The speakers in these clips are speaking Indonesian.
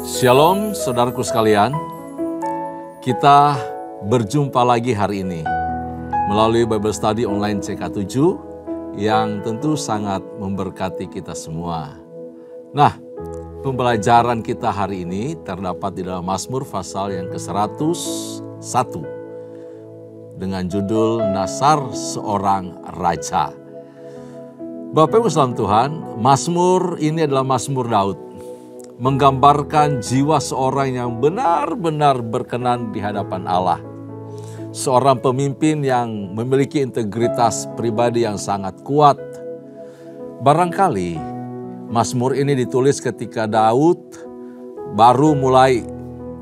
Shalom saudaraku sekalian, kita berjumpa lagi hari ini melalui Bible Study online CK7 yang tentu sangat memberkati kita semua. Nah, pembelajaran kita hari ini terdapat di dalam Mazmur pasal yang ke-101 dengan judul Nasar Seorang Raja. Bapak Ibu salam Tuhan, Mazmur ini adalah Mazmur Daud, menggambarkan jiwa seorang yang benar-benar berkenan di hadapan Allah. Seorang pemimpin yang memiliki integritas pribadi yang sangat kuat. Barangkali Mazmur ini ditulis ketika Daud baru mulai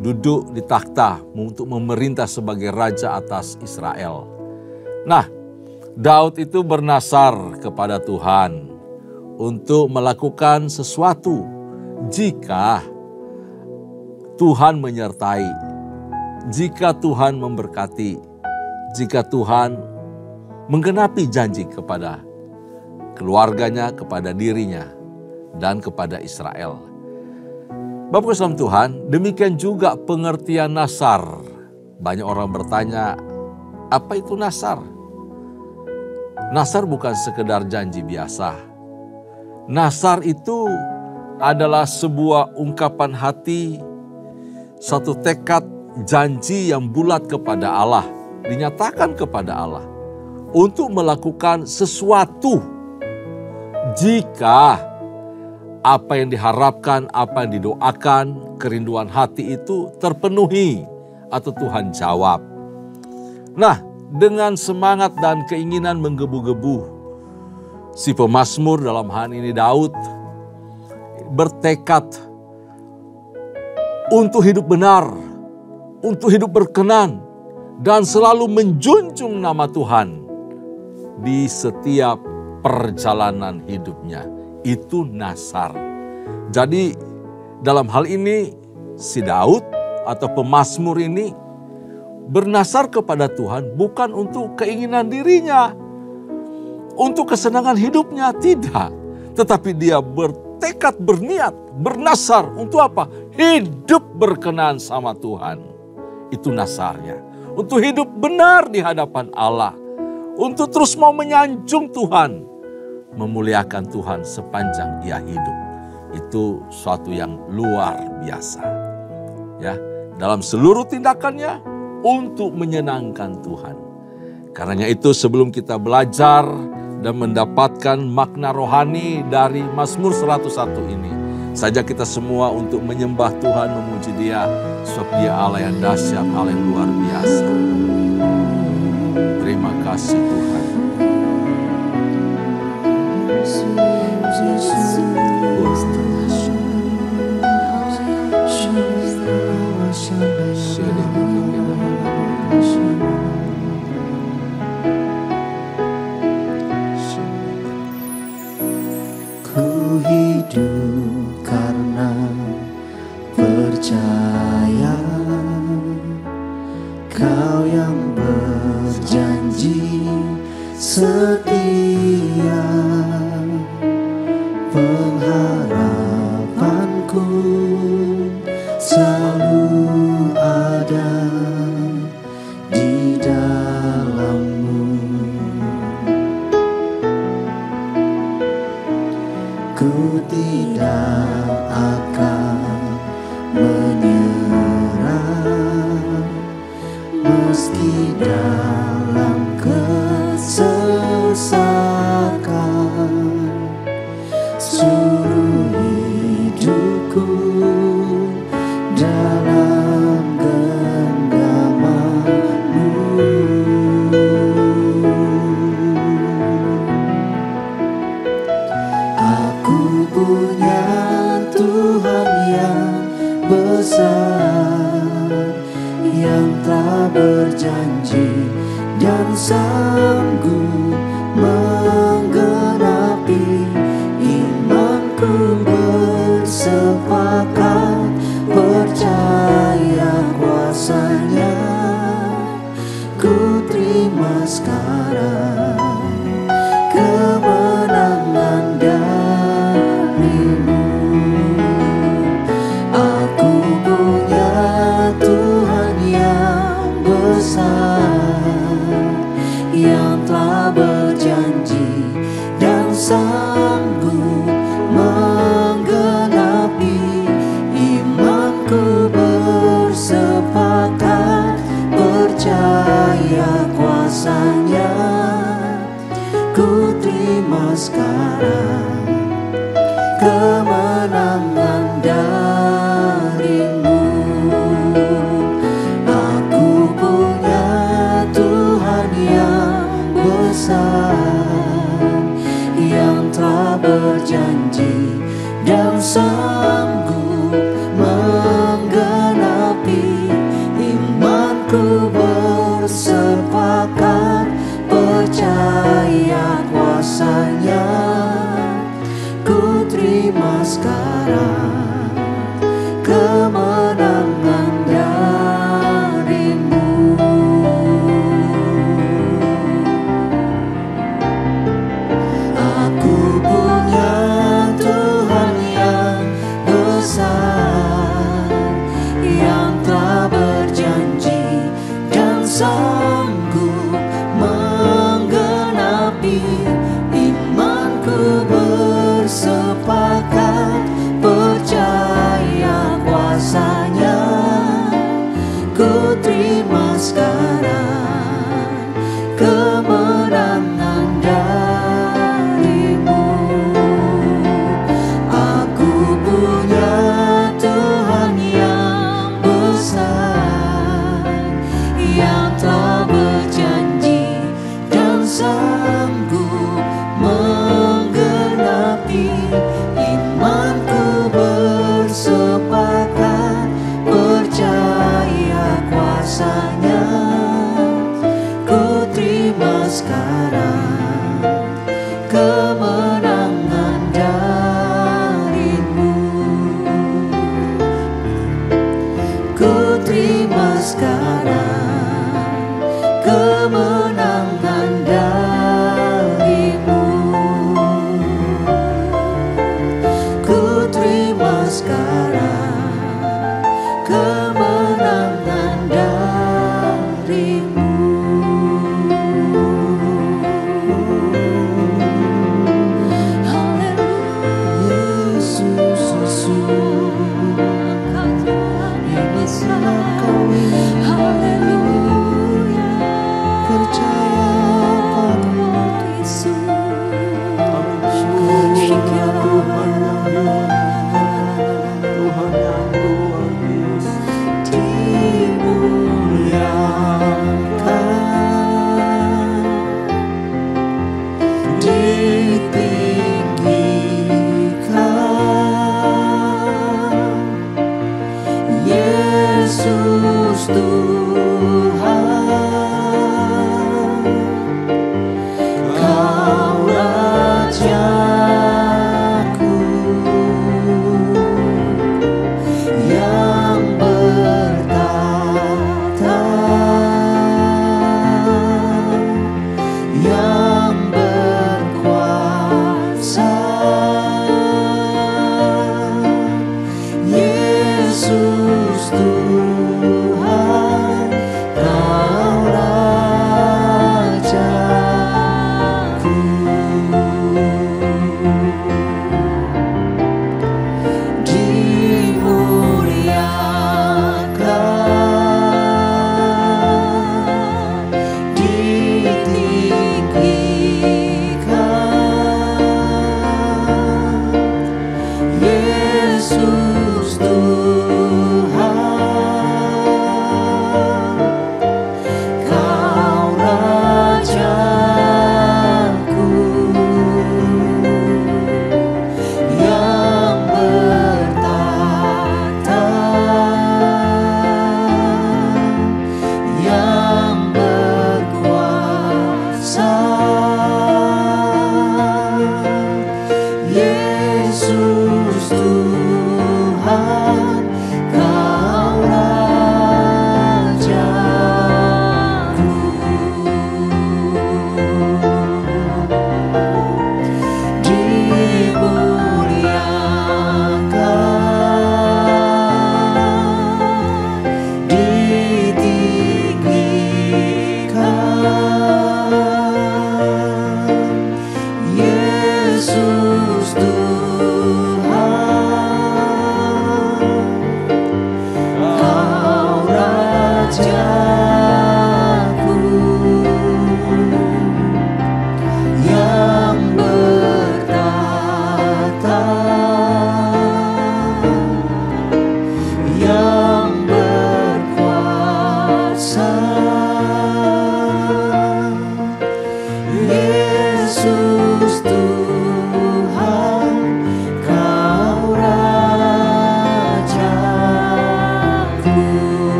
duduk di takhta untuk memerintah sebagai raja atas Israel. Nah, Daud itu bernasar kepada Tuhan untuk melakukan sesuatu jika Tuhan menyertai, jika Tuhan memberkati, jika Tuhan menggenapi janji kepada keluarganya, kepada dirinya, dan kepada Israel. Bapak salam Tuhan, demikian juga pengertian nasar. Banyak orang bertanya, apa itu nasar? Nasar bukan sekedar janji biasa. Nasar itu adalah sebuah ungkapan hati, satu tekad janji yang bulat kepada Allah, dinyatakan kepada Allah untuk melakukan sesuatu jika apa yang diharapkan, apa yang didoakan, kerinduan hati itu terpenuhi atau Tuhan jawab. Nah, dengan semangat dan keinginan menggebu-gebu, si pemazmur dalam hal ini Daud bertekad untuk hidup benar, untuk hidup berkenan, dan selalu menjunjung nama Tuhan di setiap perjalanan hidupnya. Itu nasar. Jadi dalam hal ini si Daud atau pemazmur ini bernasar kepada Tuhan bukan untuk keinginan dirinya, untuk kesenangan hidupnya, tidak. Tetapi dia bertekad, berniat, bernasar untuk apa? Hidup berkenan sama Tuhan. Itu nasarnya. Untuk hidup benar di hadapan Allah. Untuk terus mau menyanjung Tuhan. Memuliakan Tuhan sepanjang ia hidup. Itu suatu yang luar biasa. Ya, dalam seluruh tindakannya untuk menyenangkan Tuhan. Karenanya itu sebelum kita belajar dan mendapatkan makna rohani dari Mazmur 101 ini, saja kita semua untuk menyembah Tuhan, memuji Dia, sebab Dia Allah yang dahsyat, Allah yang luar biasa. Terima kasih Tuhan. Ku hidup karena percaya Kau yang berjanji setia. Pengharapanku selalu ada di dalam-Mu. Ku tidak akan menyerah meski dalam kesesakan. Seluruh hidupku dalam genggaman-Mu. Aku punya Tuhan yang besar, yang telah berjanji dan sanggup menggenapi. Imanku bersepakat percaya kuasa-Nya. Ku terima sekarang kemenangan dari-Mu. Aku sanggup menggenapi. Imanku bersepakat percaya kuasa-Nya. Ku terima sekarang kemenangan darimu. Aku punya Tuhan yang besar, yang telah berjanji dan sanggup menggenapi. Imanku bersepakat percaya kuasa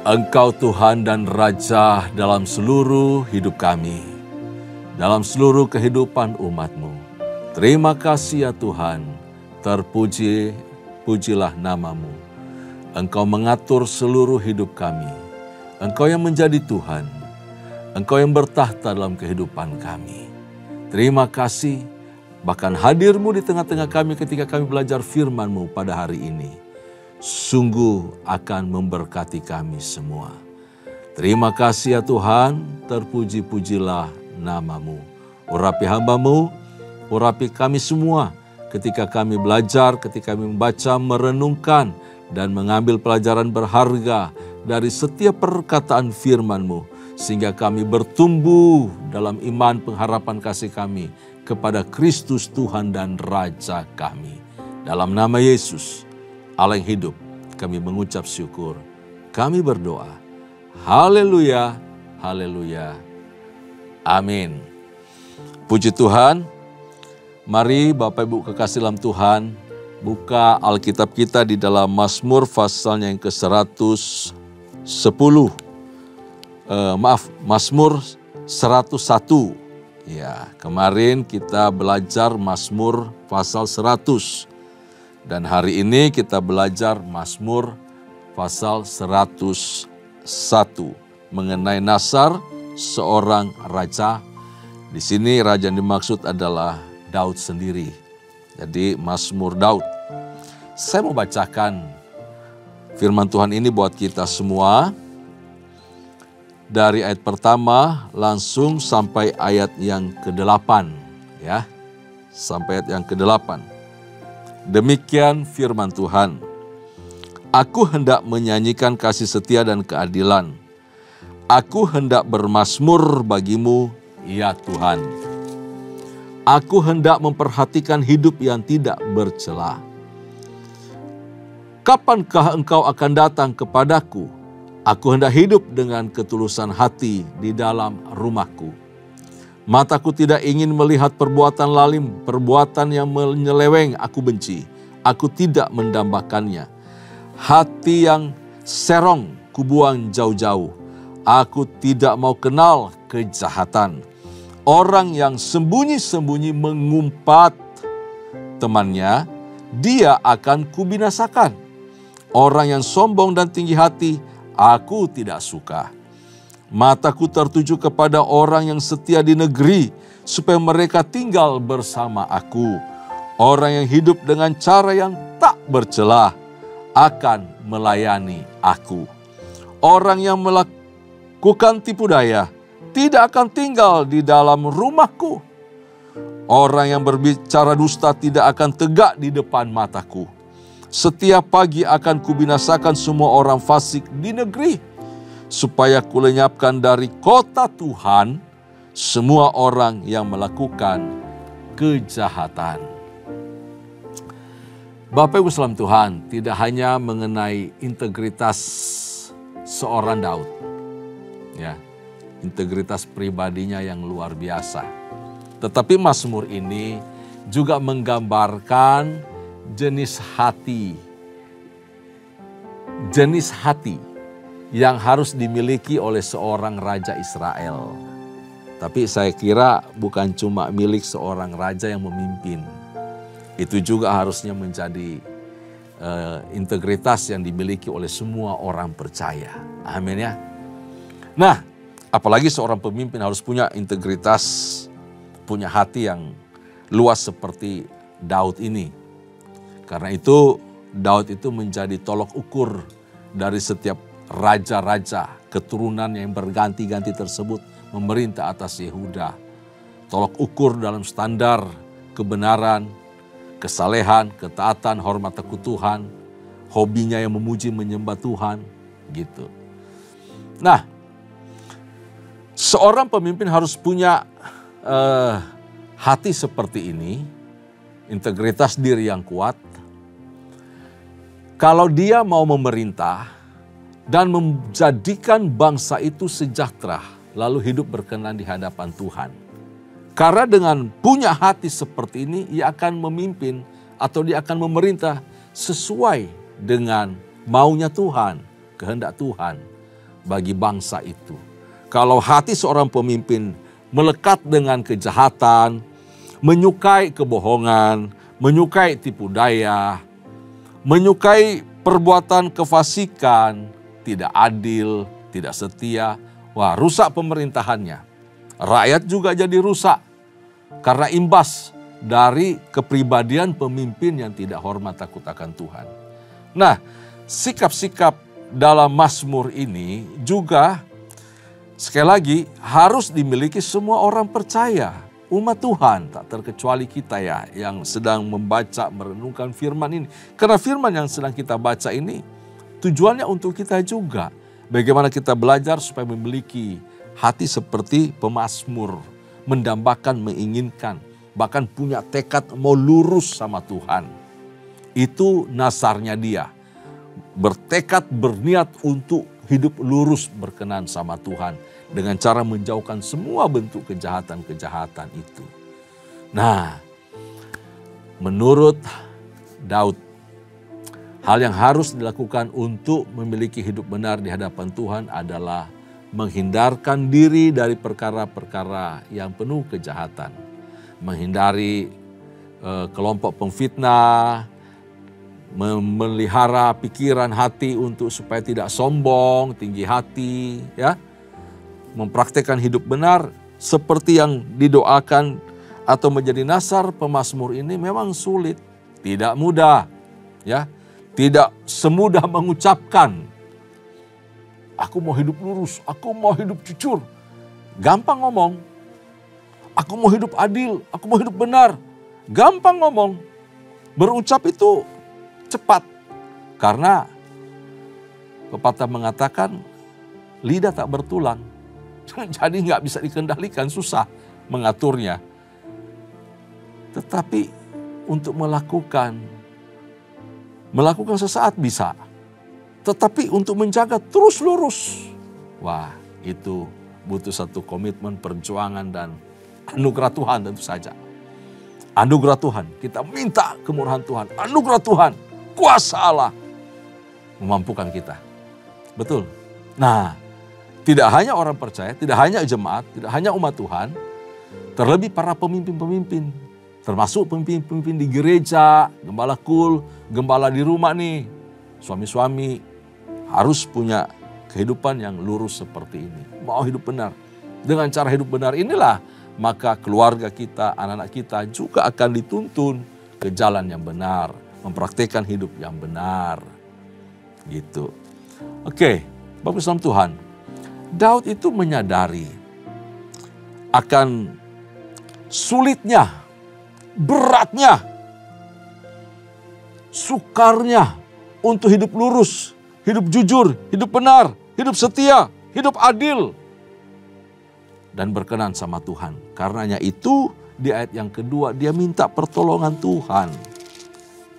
Engkau Tuhan dan Raja dalam seluruh hidup kami, dalam seluruh kehidupan umat-Mu. Terima kasih ya Tuhan, pujilah nama-Mu. Engkau mengatur seluruh hidup kami. Engkau yang menjadi Tuhan. Engkau yang bertahta dalam kehidupan kami. Terima kasih, bahkan hadir-Mu di tengah-tengah kami ketika kami belajar firman-Mu pada hari ini. Sungguh akan memberkati kami semua. Terima kasih ya Tuhan, terpuji-pujilah nama-Mu. Urapi hamba-Mu, urapi kami semua ketika kami belajar, ketika kami membaca, merenungkan, dan mengambil pelajaran berharga dari setiap perkataan firman-Mu, sehingga kami bertumbuh dalam iman pengharapan kasih kami kepada Kristus Tuhan dan Raja kami. Dalam nama Yesus, Allah yang hidup, kami mengucap syukur. Kami berdoa. Haleluya, haleluya. Amin. Puji Tuhan. Mari Bapak Ibu kekasih dalam Tuhan, buka Alkitab kita di dalam Mazmur pasalnya yang ke-110. Mazmur 101. Ya, kemarin kita belajar Mazmur pasal 100. Dan hari ini kita belajar Mazmur pasal 101 mengenai Nasar, seorang raja. Di sini raja yang dimaksud adalah Daud sendiri. Jadi Mazmur Daud. Saya mau bacakan firman Tuhan ini buat kita semua. Dari ayat pertama langsung sampai ayat yang ke-8. Ya, sampai ayat yang ke-8. Demikian firman Tuhan. Aku hendak menyanyikan kasih setia dan keadilan. Aku hendak bermazmur bagimu, ya Tuhan. Aku hendak memperhatikan hidup yang tidak bercela. Kapankah engkau akan datang kepadaku? Aku hendak hidup dengan ketulusan hati di dalam rumahku. Mataku tidak ingin melihat perbuatan lalim, perbuatan yang menyeleweng aku benci. Aku tidak mendambakannya. Hati yang serong kubuang jauh-jauh. Aku tidak mau kenal kejahatan. Orang yang sembunyi-sembunyi mengumpat temannya, dia akan kubinasakan. Orang yang sombong dan tinggi hati, aku tidak suka. Mataku tertuju kepada orang yang setia di negeri, supaya mereka tinggal bersama aku. Orang yang hidup dengan cara yang tak bercelah akan melayani aku. Orang yang melakukan tipu daya tidak akan tinggal di dalam rumahku. Orang yang berbicara dusta tidak akan tegak di depan mataku. Setiap pagi akan kubinasakan semua orang fasik di negeri, supaya kulenyapkan dari kota Tuhan semua orang yang melakukan kejahatan. Bapak Ibu salam Tuhan, tidak hanya mengenai integritas seorang Daud, ya, integritas pribadinya yang luar biasa. Tetapi Mazmur ini juga menggambarkan jenis hati yang harus dimiliki oleh seorang raja Israel. Tapi saya kira bukan cuma milik seorang raja yang memimpin. Itu juga harusnya menjadi integritas yang dimiliki oleh semua orang percaya. Amin ya. Nah, apalagi seorang pemimpin harus punya integritas, punya hati yang luas seperti Daud ini. Karena itu Daud itu menjadi tolok ukur dari setiap raja-raja keturunan yang berganti-ganti tersebut memerintah atas Yehuda. Tolok ukur dalam standar kebenaran, kesalehan, ketaatan, hormat takut Tuhan, hobinya yang memuji menyembah Tuhan, gitu. Nah, seorang pemimpin harus punya hati seperti ini, integritas diri yang kuat. Kalau dia mau memerintah dan menjadikan bangsa itu sejahtera, lalu hidup berkenan di hadapan Tuhan. Karena dengan punya hati seperti ini, ia akan memimpin atau dia akan memerintah sesuai dengan maunya Tuhan, kehendak Tuhan. bagi bangsa itu. Kalau hati seorang pemimpin melekat dengan kejahatan, menyukai kebohongan, menyukai tipu daya, menyukai perbuatan kefasikan, tidak adil, tidak setia, wah rusak pemerintahannya. Rakyat juga jadi rusak karena imbas dari kepribadian pemimpin yang tidak hormat takut akan Tuhan. Nah, sikap-sikap dalam Mazmur ini juga sekali lagi harus dimiliki semua orang percaya, umat Tuhan, tak terkecuali kita ya yang sedang membaca, merenungkan firman ini. Karena firman yang sedang kita baca ini tujuannya untuk kita juga. Bagaimana kita belajar supaya memiliki hati seperti pemazmur, mendambakan, menginginkan, bahkan punya tekad mau lurus sama Tuhan. Itu nasarnya dia. Bertekad, berniat untuk hidup lurus berkenan sama Tuhan. Dengan cara menjauhkan semua bentuk kejahatan-kejahatan itu. Nah, menurut Daud, hal yang harus dilakukan untuk memiliki hidup benar di hadapan Tuhan adalah menghindarkan diri dari perkara-perkara yang penuh kejahatan. Menghindari kelompok pemfitnah, memelihara pikiran hati untuk supaya tidak sombong, tinggi hati, ya. Mempraktikkan hidup benar seperti yang didoakan atau menjadi nasar pemazmur ini memang sulit, tidak mudah, ya. Tidak semudah mengucapkan, aku mau hidup lurus, aku mau hidup jujur. Gampang ngomong, aku mau hidup adil, aku mau hidup benar. Gampang ngomong, berucap itu cepat. Karena pepatah mengatakan lidah tak bertulang. Jadi nggak bisa dikendalikan, susah mengaturnya. Tetapi untuk melakukan sesaat bisa. Tetapi untuk menjaga terus lurus, wah itu butuh satu komitmen, perjuangan dan anugerah Tuhan tentu saja. Anugerah Tuhan, kita minta kemurahan Tuhan, anugerah Tuhan, kuasa Allah memampukan kita. Betul. Nah, tidak hanya orang percaya, tidak hanya jemaat, tidak hanya umat Tuhan, terlebih para pemimpin-pemimpin, termasuk pemimpin-pemimpin di gereja, gembala kul, gembala di rumah nih, suami-suami harus punya kehidupan yang lurus seperti ini. Mau hidup benar. Dengan cara hidup benar inilah, maka keluarga kita, anak-anak kita juga akan dituntun ke jalan yang benar, mempraktikkan hidup yang benar. Gitu. Oke, Bapak Islam Tuhan, Daud itu menyadari akan sulitnya, beratnya, sukarnya untuk hidup lurus, hidup jujur, hidup benar, hidup setia, hidup adil, dan berkenan sama Tuhan. Karenanya itu di ayat yang kedua dia minta pertolongan Tuhan.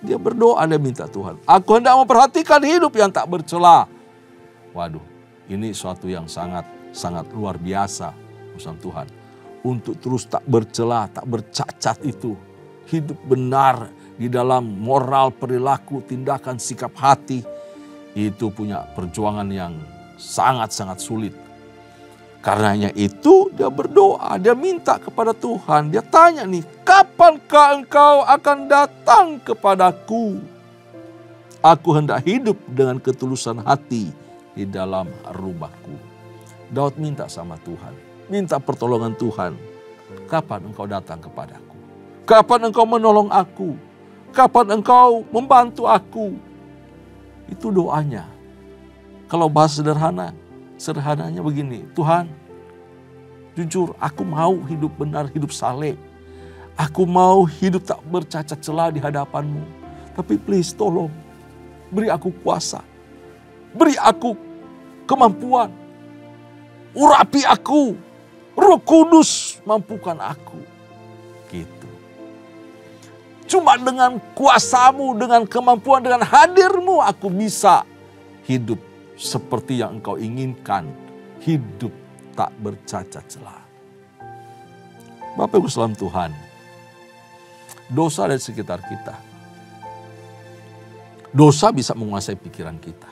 Dia berdoa, dia minta Tuhan, aku hendak memperhatikan hidup yang tak bercela. Waduh, ini suatu yang sangat luar biasa urusan Tuhan. Untuk terus tak bercela, tak bercacat itu. Hidup benar di dalam moral, perilaku, tindakan, sikap hati. Itu punya perjuangan yang sangat-sangat sulit. Karenanya itu dia berdoa, dia minta kepada Tuhan. Dia tanya nih, kapankah engkau akan datang kepadaku? Aku hendak hidup dengan ketulusan hati di dalam rumahku. Daud minta sama Tuhan, minta pertolongan Tuhan. Kapan engkau datang kepadaku? Kapan engkau menolong aku? Kapan engkau membantu aku? Itu doanya. Kalau bahas sederhananya begini, Tuhan, jujur aku mau hidup benar, hidup saleh. Aku mau hidup tak bercacat celah di hadapanmu. Tapi please tolong, beri aku kuasa. Beri aku kemampuan. Urapi aku. Roh Kudus mampukan aku. Gitu. Cuma dengan kuasamu, dengan kemampuan, dengan hadirmu aku bisa hidup seperti yang engkau inginkan. Hidup tak bercacat celah. Bapak Ibu salam Tuhan. Dosa dari sekitar kita. Dosa bisa menguasai pikiran kita.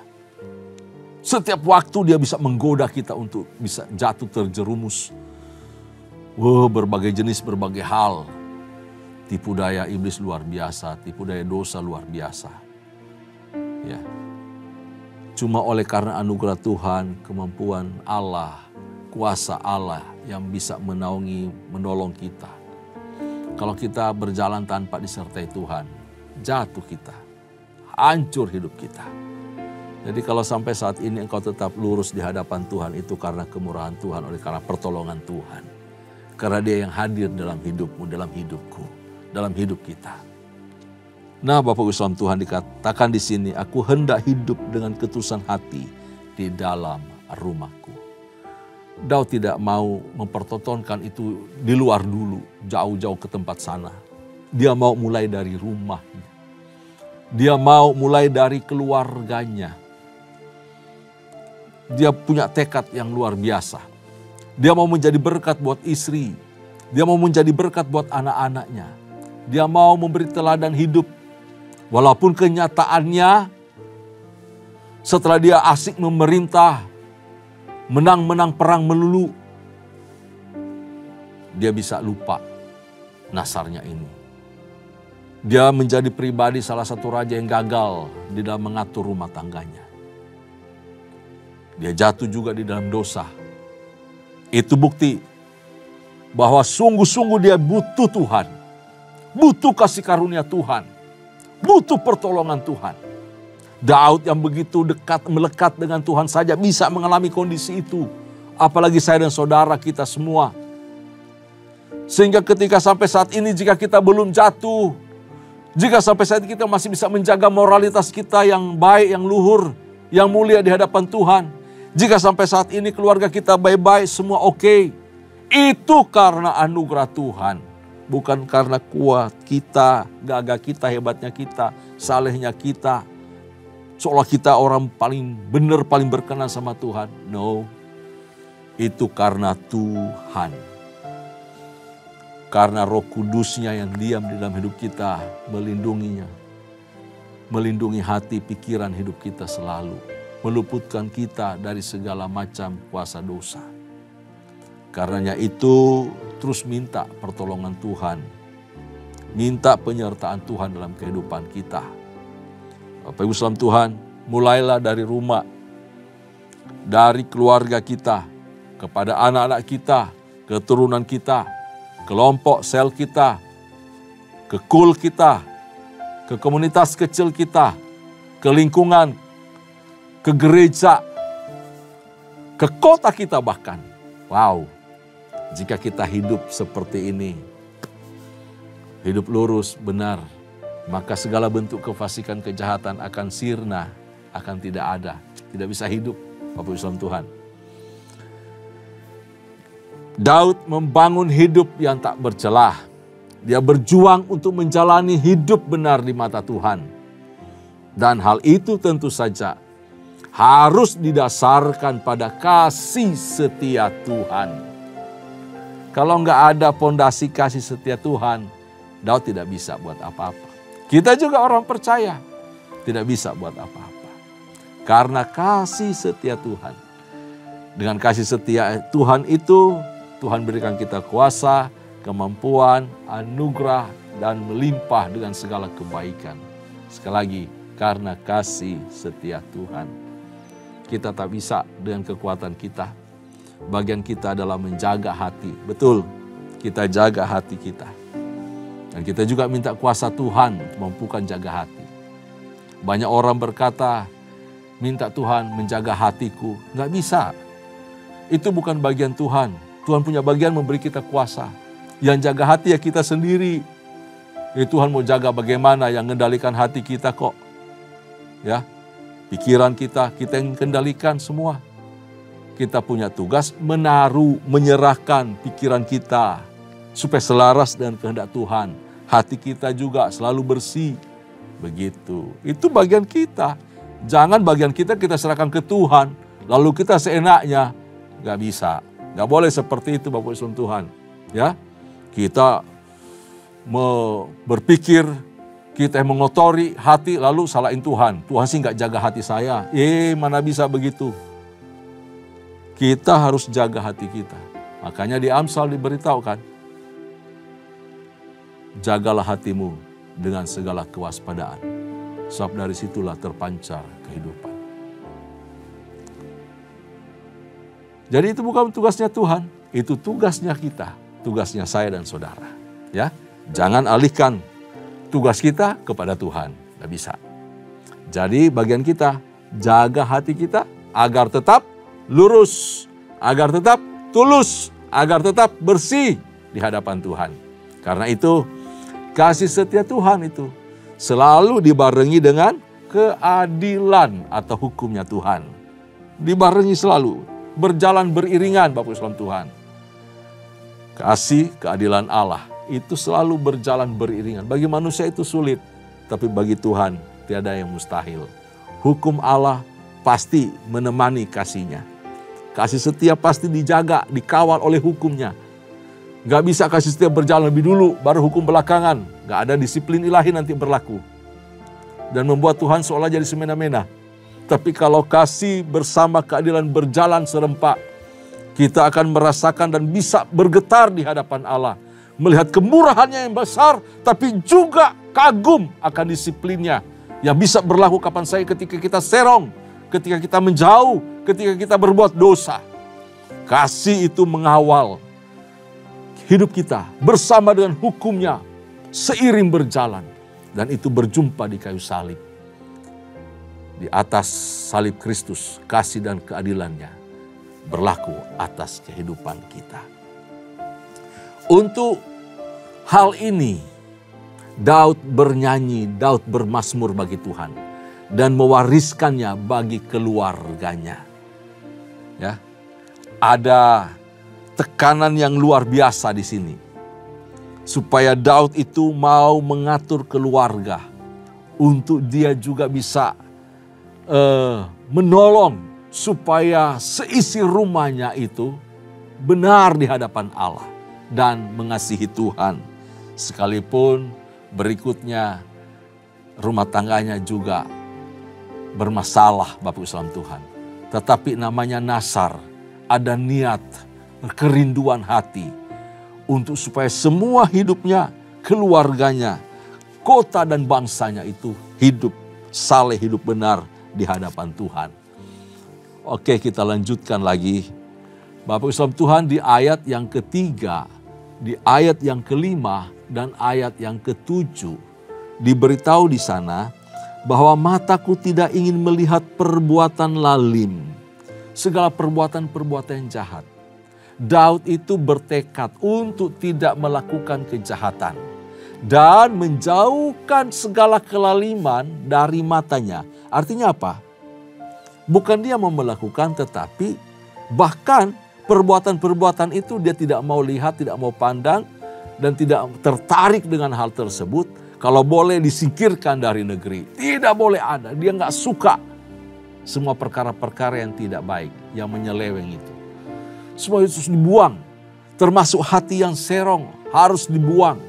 Setiap waktu dia bisa menggoda kita untuk bisa jatuh terjerumus. Berbagai jenis, berbagai hal. Tipu daya iblis luar biasa, tipu daya dosa luar biasa. Ya. Cuma oleh karena anugerah Tuhan, kemampuan Allah, kuasa Allah yang bisa menaungi, menolong kita. Kalau kita berjalan tanpa disertai Tuhan, jatuh kita, hancur hidup kita. Jadi kalau sampai saat ini engkau tetap lurus di hadapan Tuhan, itu karena kemurahan Tuhan, oleh karena pertolongan Tuhan. Karena Dia yang hadir dalam hidupmu, dalam hidupku, dalam hidup kita. Nah, Bapak Ibu saudara Tuhan, dikatakan di sini, aku hendak hidup dengan ketulusan hati di dalam rumahku. Daud tidak mau mempertontonkan itu di luar dulu, jauh-jauh ke tempat sana. Dia mau mulai dari rumahnya. Dia mau mulai dari keluarganya. Dia punya tekad yang luar biasa. Dia mau menjadi berkat buat istri. Dia mau menjadi berkat buat anak-anaknya. Dia mau memberi teladan hidup. Walaupun kenyataannya setelah dia asik memerintah, menang-menang perang melulu, dia bisa lupa nasarnya ini. Dia menjadi pribadi salah satu raja yang gagal di dalam mengatur rumah tangganya. Dia jatuh juga di dalam dosa. Itu bukti bahwa sungguh-sungguh dia butuh Tuhan. Butuh kasih karunia Tuhan. Butuh pertolongan Tuhan. Daud yang begitu dekat, melekat dengan Tuhan saja bisa mengalami kondisi itu. Apalagi saya dan saudara kita semua. Sehingga ketika sampai saat ini jika kita belum jatuh, jika sampai saat ini kita masih bisa menjaga moralitas kita yang baik, yang luhur, yang mulia di hadapan Tuhan. Jika sampai saat ini keluarga kita baik-baik, semua oke. Itu karena anugerah Tuhan. Bukan karena kuat kita, gagah kita, hebatnya kita, salehnya kita. Seolah kita orang paling benar, paling berkenan sama Tuhan. No, itu karena Tuhan. Karena Roh Kudusnya yang diam di dalam hidup kita, melindunginya. Melindungi hati, pikiran hidup kita selalu. Meluputkan kita dari segala macam kuasa dosa. Karenanya itu terus minta pertolongan Tuhan. Minta penyertaan Tuhan dalam kehidupan kita. Bapak Ibu saudara Tuhan, mulailah dari rumah, dari keluarga kita, kepada anak-anak kita, keturunan kita, kelompok sel kita, ke kul kita, ke komunitas kecil kita, ke lingkungan, ke gereja, ke kota kita bahkan. Wow, jika kita hidup seperti ini, hidup lurus, benar, maka segala bentuk kefasikan, kejahatan akan sirna, akan tidak ada. Tidak bisa hidup, Bapak Ibu saudara Tuhan. Daud membangun hidup yang tak bercelah. Dia berjuang untuk menjalani hidup benar di mata Tuhan. Dan hal itu tentu saja harus didasarkan pada kasih setia Tuhan. Kalau enggak ada fondasi kasih setia Tuhan, Daud tidak bisa buat apa-apa. Kita juga orang percaya tidak bisa buat apa-apa. Karena kasih setia Tuhan. Dengan kasih setia Tuhan itu, Tuhan berikan kita kuasa, kemampuan, anugerah, dan melimpah dengan segala kebaikan. Sekali lagi, karena kasih setia Tuhan. Kita tak bisa dengan kekuatan kita. Bagian kita adalah menjaga hati. Betul, kita jaga hati kita. Dan kita juga minta kuasa Tuhan untuk mampukan jaga hati. Banyak orang berkata, minta Tuhan menjaga hatiku. Nggak bisa. Itu bukan bagian Tuhan. Tuhan punya bagian memberi kita kuasa. Yang jaga hati ya kita sendiri. Tuhan mau jaga bagaimana, yang mengendalikan hati kita kok. Ya, pikiran kita yang kendalikan semua. Kita punya tugas menaruh, menyerahkan pikiran kita supaya selaras dengan kehendak Tuhan. Hati kita juga selalu bersih. Begitu. Itu bagian kita. Jangan bagian kita serahkan ke Tuhan. Lalu kita seenaknya. Gak bisa. Gak boleh seperti itu Bapak Ibu Tuhan. Ya, kita berpikir, Kita yang mengotori hati lalu salahin Tuhan. Tuhan sih nggak jaga hati saya. Mana bisa begitu. Kita harus jaga hati kita. Makanya di Amsal diberitahukan, jagalah hatimu dengan segala kewaspadaan. Sebab dari situlah terpancar kehidupan. Jadi itu bukan tugasnya Tuhan, itu tugasnya kita, tugasnya saya dan saudara. Ya, jangan alihkan tugas kita kepada Tuhan, tidak bisa. Jadi bagian kita, jaga hati kita agar tetap lurus, agar tetap tulus, agar tetap bersih di hadapan Tuhan. Karena itu kasih setia Tuhan itu selalu dibarengi dengan keadilan atau hukumnya Tuhan. Dibarengi selalu, berjalan beriringan Bapak Islam Tuhan. Kasih keadilan Allah itu selalu berjalan beriringan. Bagi manusia itu sulit, tapi bagi Tuhan tiada yang mustahil. Hukum Allah pasti menemani kasih-Nya. Kasih setia pasti dijaga, dikawal oleh hukumnya. Gak bisa kasih setia berjalan lebih dulu, baru hukum belakangan. Gak ada disiplin ilahi nanti berlaku. Dan membuat Tuhan seolah jadi semena-mena. Tapi kalau kasih bersama keadilan berjalan serempak, kita akan merasakan dan bisa bergetar di hadapan Allah. Melihat kemurahannya yang besar, tapi juga kagum akan disiplinnya. Yang bisa berlaku kapan saja ketika kita serong, ketika kita menjauh, ketika kita berbuat dosa. Kasih itu mengawal hidup kita bersama dengan hukumnya, seiring berjalan. Dan itu berjumpa di kayu salib. Di atas salib Kristus, kasih dan keadilannya berlaku atas kehidupan kita. Untuk hal ini, Daud bernyanyi, Daud bermazmur bagi Tuhan dan mewariskannya bagi keluarganya. Ya, ada tekanan yang luar biasa di sini, supaya Daud itu mau mengatur keluarga untuk dia juga bisa menolong supaya seisi rumahnya itu benar di hadapan Allah dan mengasihi Tuhan. Sekalipun berikutnya rumah tangganya juga bermasalah Bapak Islam Tuhan. Tetapi namanya nasar, ada niat, kerinduan hati untuk supaya semua hidupnya, keluarganya, kota dan bangsanya itu hidup saleh, hidup benar di hadapan Tuhan. Oke, kita lanjutkan lagi. Bapak Islam Tuhan di ayat yang ketiga, di ayat yang kelima dan ayat yang ketujuh diberitahu di sana bahwa mataku tidak ingin melihat perbuatan lalim, segala perbuatan-perbuatan yang jahat. Daud itu bertekad untuk tidak melakukan kejahatan dan menjauhkan segala kelaliman dari matanya. Artinya apa? Bukan dia mau melakukan, tetapi bahkan perbuatan-perbuatan itu dia tidak mau lihat, tidak mau pandang, dan tidak tertarik dengan hal tersebut. Kalau boleh disingkirkan dari negeri, tidak boleh ada. Dia nggak suka semua perkara-perkara yang tidak baik, yang menyeleweng itu. Semua itu harus dibuang, termasuk hati yang serong harus dibuang.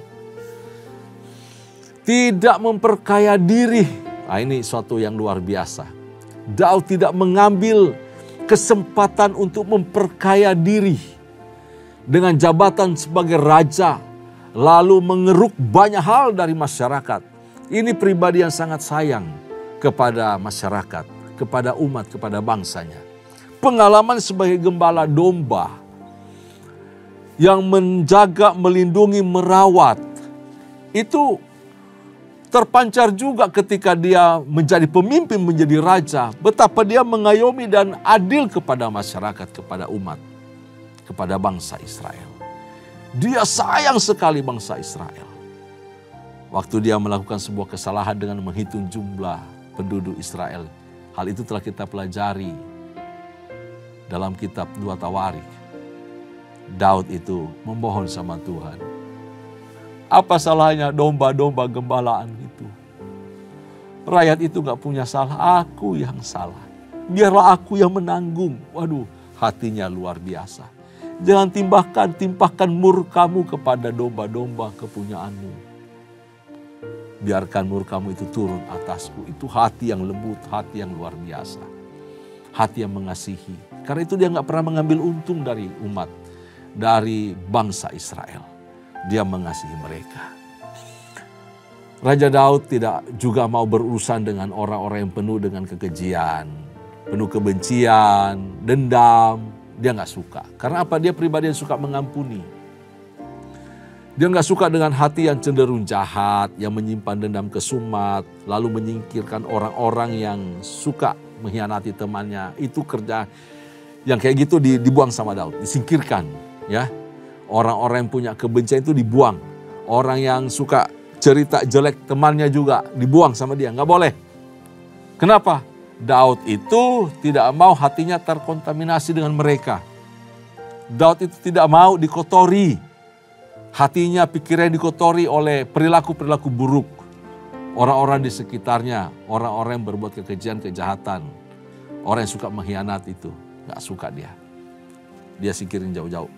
Tidak memperkaya diri, nah ini suatu yang luar biasa. Daud tidak mengambil kesempatan untuk memperkaya diri dengan jabatan sebagai raja, lalu mengeruk banyak hal dari masyarakat. Ini pribadi yang sangat sayang kepada masyarakat, kepada umat, kepada bangsanya. Pengalaman sebagai gembala domba yang menjaga, melindungi, merawat, itu terpancar juga ketika dia menjadi pemimpin, menjadi raja. Betapa dia mengayomi dan adil kepada masyarakat, kepada umat, kepada bangsa Israel. Dia sayang sekali bangsa Israel. Waktu dia melakukan sebuah kesalahan dengan menghitung jumlah penduduk Israel. Hal itu telah kita pelajari dalam kitab 2 Tawarik. Daud itu memohon sama Tuhan. Apa salahnya domba-domba gembalaan itu? Rakyat itu gak punya salah, aku yang salah. Biarlah aku yang menanggung. Waduh, hatinya luar biasa. Jangan timpahkan murkamu kepada domba-domba kepunyaanmu. biarkan murkamu itu turun atasku. Itu hati yang lembut, hati yang luar biasa. Hati yang mengasihi. Karena itu dia nggak pernah mengambil untung dari umat, dari bangsa Israel. Dia mengasihi mereka. Raja Daud tidak juga mau berurusan dengan orang-orang yang penuh dengan kekejian, penuh kebencian, dendam. Dia nggak suka. Karena apa? Dia pribadi yang suka mengampuni. Dia nggak suka dengan hati yang cenderung jahat, yang menyimpan dendam kesumat, lalu menyingkirkan orang-orang yang suka mengkhianati temannya. Itu kerja yang kayak gitu dibuang sama Daud, disingkirkan. Ya, orang-orang yang punya kebencian itu dibuang. Orang yang suka cerita jelek temannya juga dibuang sama dia, nggak boleh. Kenapa? Daud itu tidak mau hatinya terkontaminasi dengan mereka. Daud itu tidak mau dikotori. Hatinya, pikirannya dikotori oleh perilaku-perilaku buruk. Orang-orang di sekitarnya, orang-orang yang berbuat kekejian, kejahatan. Orang yang suka mengkhianat itu, gak suka dia. Dia singkirin jauh-jauh.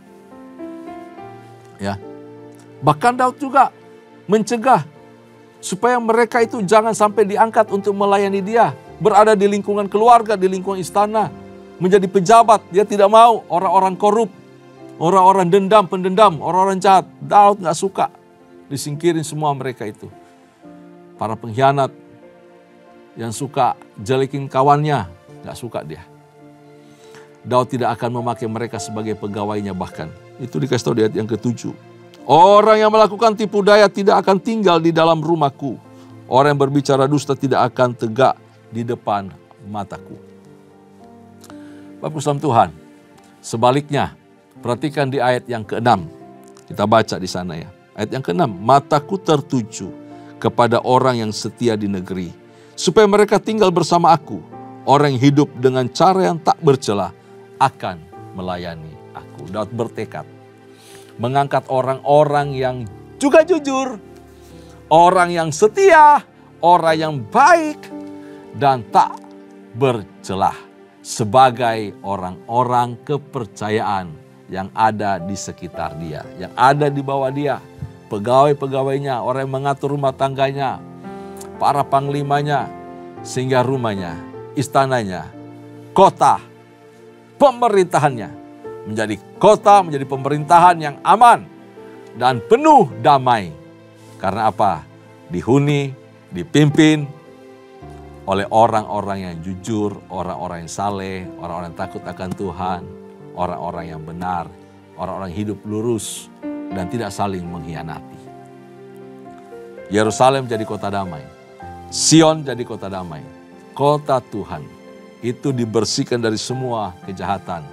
Ya. Bahkan Daud juga mencegah supaya mereka itu jangan sampai diangkat untuk melayani dia. Berada di lingkungan keluarga, di lingkungan istana. Menjadi pejabat, dia tidak mau orang-orang korup. Orang-orang dendam, pendendam, orang-orang jahat. Daud gak suka. Disingkirin semua mereka itu. Para pengkhianat yang suka jelekin kawannya. Gak suka dia. Daud tidak akan memakai mereka sebagai pegawainya bahkan. Itu dikasih tahu di ayat yang ke-7. Orang yang melakukan tipu daya tidak akan tinggal di dalam rumahku. Orang yang berbicara dusta tidak akan tegak di depan mataku. Bapak Tuhan, sebaliknya, perhatikan di ayat yang ke-6. Kita baca di sana ya. Ayat yang ke-6. Mataku tertuju kepada orang yang setia di negeri. Supaya mereka tinggal bersama aku. Orang yang hidup dengan cara yang tak bercela akan melayani aku. Daud bertekad. Mengangkat orang-orang yang juga jujur. Orang yang setia. Orang yang baik. Dan tak bercelah. Sebagai orang-orang kepercayaan yang ada di sekitar dia, yang ada di bawah dia, pegawai-pegawainya, orang yang mengatur rumah tangganya, para panglimanya, sehingga rumahnya, istananya, kota, pemerintahannya, menjadi kota, menjadi pemerintahan yang aman dan penuh damai. Karena apa? Dihuni, dipimpin oleh orang-orang yang jujur, orang-orang yang saleh, orang-orang yang takut akan Tuhan, orang-orang yang benar, orang-orang hidup lurus dan tidak saling mengkhianati. Yerusalem jadi kota damai. Sion jadi kota damai. Kota Tuhan itu dibersihkan dari semua kejahatan.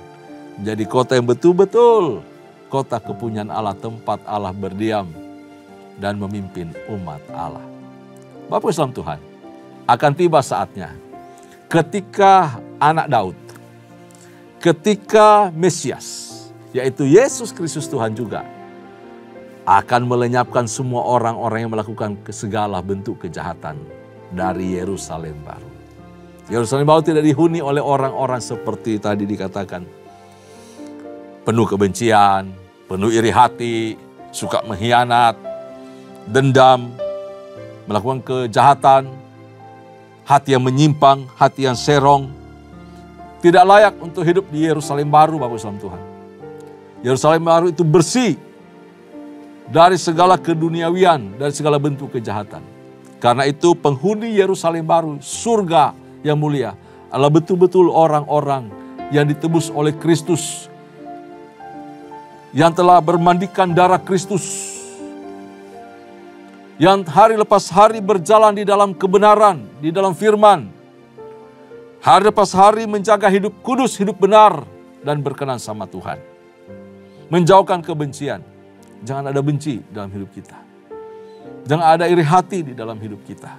Jadi kota yang betul-betul kota kepunyaan Allah, tempat Allah berdiam dan memimpin umat Allah. Bapak Islam Tuhan, akan tiba saatnya ketika anak Daud, ketika Mesias, yaitu Yesus Kristus Tuhan juga, akan melenyapkan semua orang-orang yang melakukan segala bentuk kejahatan dari Yerusalem baru. Yerusalem baru tidak dihuni oleh orang-orang seperti tadi dikatakan, penuh kebencian, penuh iri hati, suka mengkhianat, dendam, melakukan kejahatan, hati yang menyimpang, hati yang serong. Tidak layak untuk hidup di Yerusalem baru, Bapak Islam Tuhan. Yerusalem baru itu bersih dari segala keduniawian, dari segala bentuk kejahatan. Karena itu penghuni Yerusalem baru, surga yang mulia, adalah betul-betul orang-orang yang ditebus oleh Kristus, yang telah bermandikan darah Kristus, yang hari lepas hari berjalan di dalam kebenaran, di dalam firman, hari lepas hari menjaga hidup kudus, hidup benar, dan berkenan sama Tuhan. Menjauhkan kebencian. Jangan ada benci dalam hidup kita. Jangan ada iri hati di dalam hidup kita.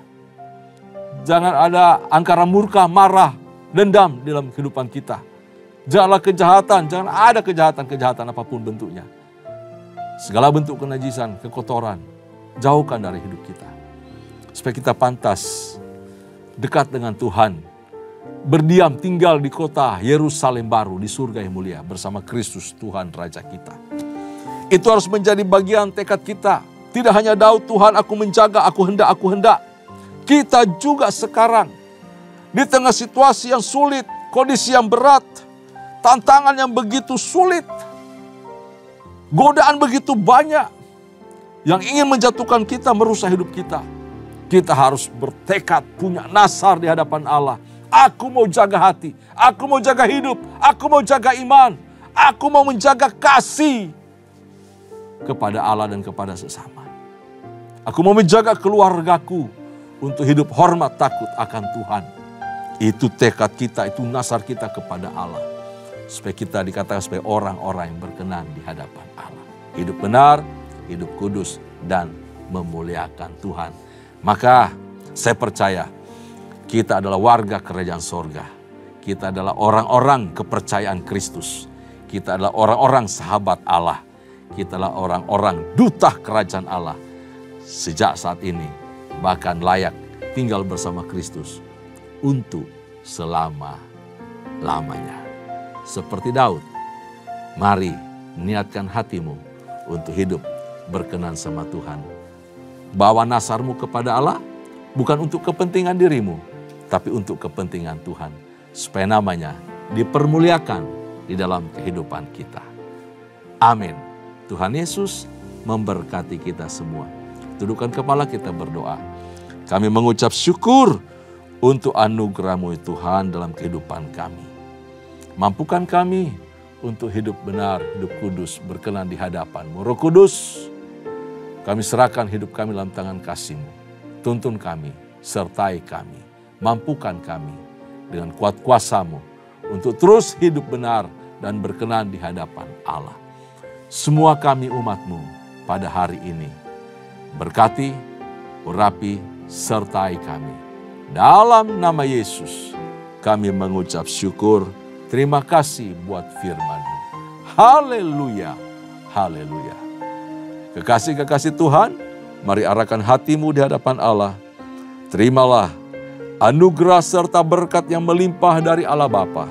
Jangan ada angkara murka, marah, dendam di dalam kehidupan kita. Janganlah kejahatan, jangan ada kejahatan apapun bentuknya. Segala bentuk kenajisan, kekotoran, jauhkan dari hidup kita. Supaya kita pantas dekat dengan Tuhan. Berdiam, tinggal di kota Yerusalem baru, di surga yang mulia bersama Kristus Tuhan Raja kita. Itu harus menjadi bagian tekad kita. Tidak hanya Daud, Tuhan aku menjaga, aku hendak. Kita juga sekarang di tengah situasi yang sulit, kondisi yang berat, tantangan yang begitu sulit, godaan begitu banyak yang ingin menjatuhkan kita, merusak hidup kita. Kita harus bertekad, punya nasar di hadapan Allah. Aku mau jaga hati, aku mau jaga hidup, aku mau jaga iman, aku mau menjaga kasih kepada Allah dan kepada sesama. Aku mau menjaga keluargaku untuk hidup hormat takut akan Tuhan. Itu tekad kita, itu nasar kita kepada Allah. Supaya kita dikatakan sebagai orang-orang yang berkenan di hadapan Allah. Hidup benar, hidup kudus, dan memuliakan Tuhan. Maka saya percaya kita adalah warga kerajaan sorga. Kita adalah orang-orang kepercayaan Kristus. Kita adalah orang-orang sahabat Allah. Kita adalah orang-orang duta kerajaan Allah. Sejak saat ini bahkan layak tinggal bersama Kristus untuk selama-lamanya. Seperti Daud, mari niatkan hatimu untuk hidup berkenan sama Tuhan. Bawa nasarmu kepada Allah, bukan untuk kepentingan dirimu, tapi untuk kepentingan Tuhan. Supaya namanya dipermuliakan di dalam kehidupan kita. Amin. Tuhan Yesus memberkati kita semua. Tundukkan kepala, kita berdoa. Kami mengucap syukur untuk anugerah-Mu Tuhan dalam kehidupan kami. Mampukan kami untuk hidup benar, hidup kudus, berkenan di hadapan-Mu. Roh Kudus, kami serahkan hidup kami dalam tangan kasih-Mu. Tuntun kami, sertai kami, mampukan kami dengan kuat kuasa-Mu untuk terus hidup benar dan berkenan di hadapan Allah. Semua kami umat-Mu pada hari ini, berkati, urapi, sertai kami. Dalam nama Yesus, kami mengucap syukur, terima kasih buat firman-Mu. Haleluya, haleluya. Kekasih-kekasih Tuhan, mari arahkan hatimu di hadapan Allah. Terimalah anugerah serta berkat yang melimpah dari Allah Bapa,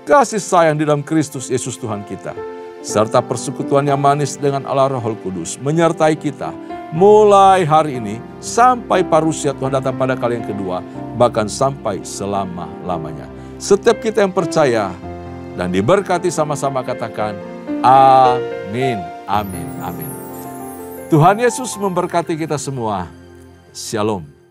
kasih sayang di dalam Kristus Yesus Tuhan kita, serta persekutuan yang manis dengan Allah Roh Kudus menyertai kita mulai hari ini sampai parusia Tuhan datang pada kali yang kedua, bahkan sampai selama-lamanya. Setiap kita yang percaya dan diberkati sama-sama katakan amin, amin, amin. Tuhan Yesus memberkati kita semua. Shalom.